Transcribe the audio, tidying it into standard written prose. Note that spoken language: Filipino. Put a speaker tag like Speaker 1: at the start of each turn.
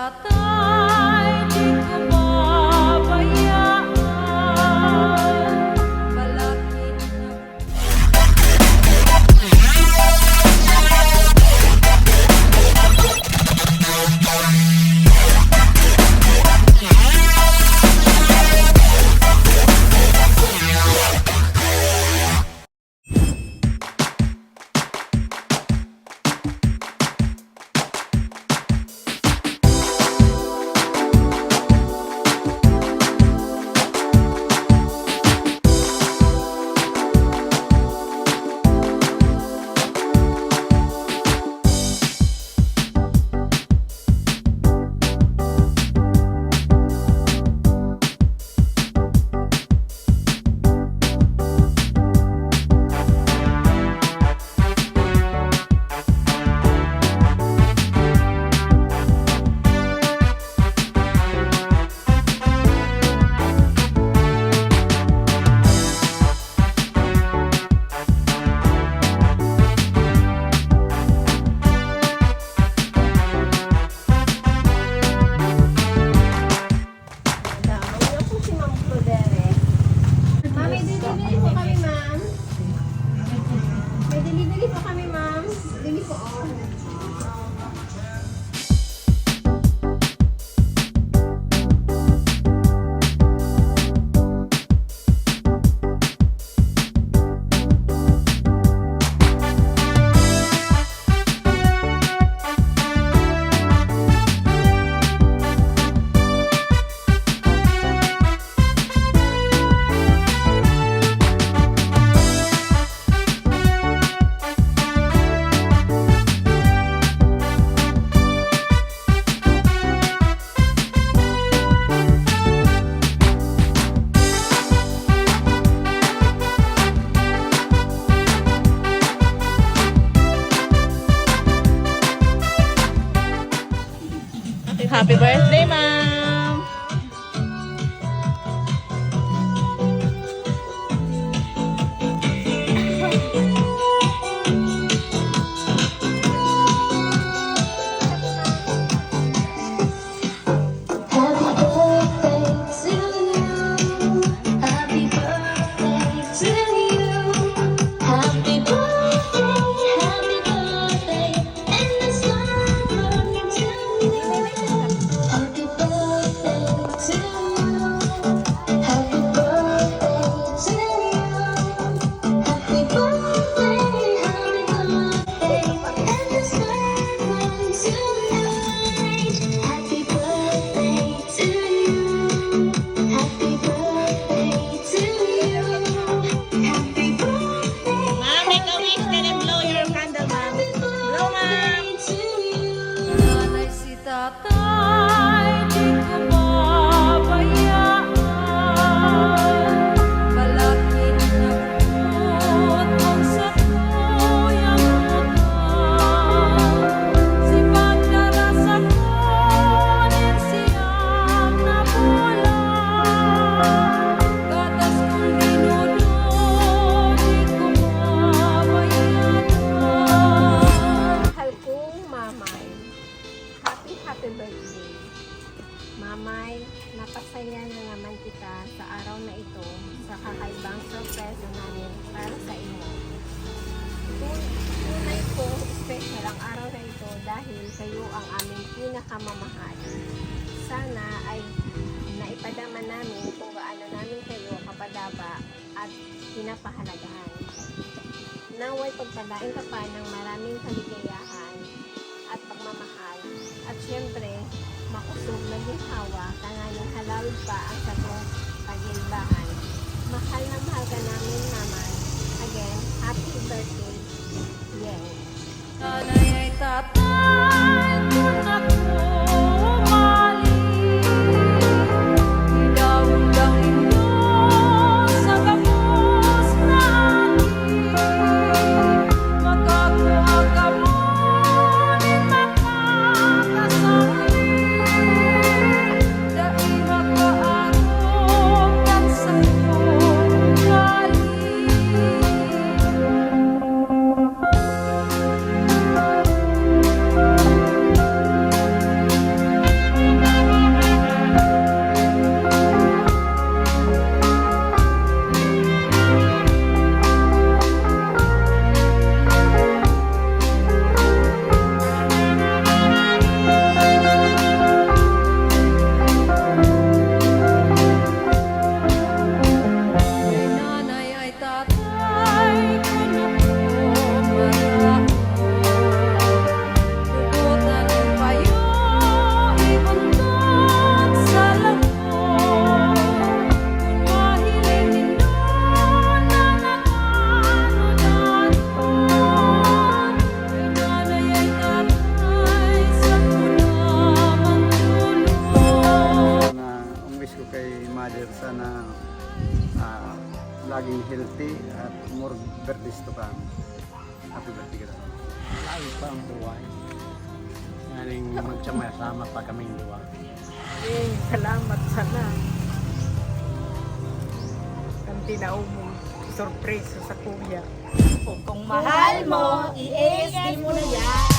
Speaker 1: tatay, di ko pabayaan. Palaging
Speaker 2: Happy birthday, ma'am!
Speaker 1: nanay si tatay, di ko pabayaan. Palaging nagtutok sa tuyang utang. Si pagdarasal ko din siyang nabulang. Gatas kong dinudod, di ko pabayaan.
Speaker 3: Mahal kong mamay, happy birthday. Mamay, napasaya na naman kita sa araw na ito sa kakaibang sorpresa namin para sa inyo. Tunay po special ang araw na ito dahil kayo ang aming pinakamamahal. Sana ay naipadama namin kung gaano namin kayo kapadaba at pinapahalagahan. Naway pagpalain ka pa ng maraming kaligayahan at pagmamahal. At syempre, makusog na ginhawa, tanganing halal pa ang satong pagilbahan. Mahal na mahal ka namin naman. Again, happy birthday, Yeng.
Speaker 1: Nanay ay tatay, kung ako umali. Ilawin lang inyo sa gapos na ating. Magkakuha ka mo, din makakasali. Dahil makaarong kan sa iyong galing.
Speaker 4: maging healthy at more birthdays to come. Happy birthday ka.
Speaker 5: Lagi pa ang buhay. Ngayon magsama-sama pa kaming dua.
Speaker 6: Salamat sana. Ang tinaw mo, sorpresa sa kuya.
Speaker 2: Kung mahal mo, i-ASD mo na yan.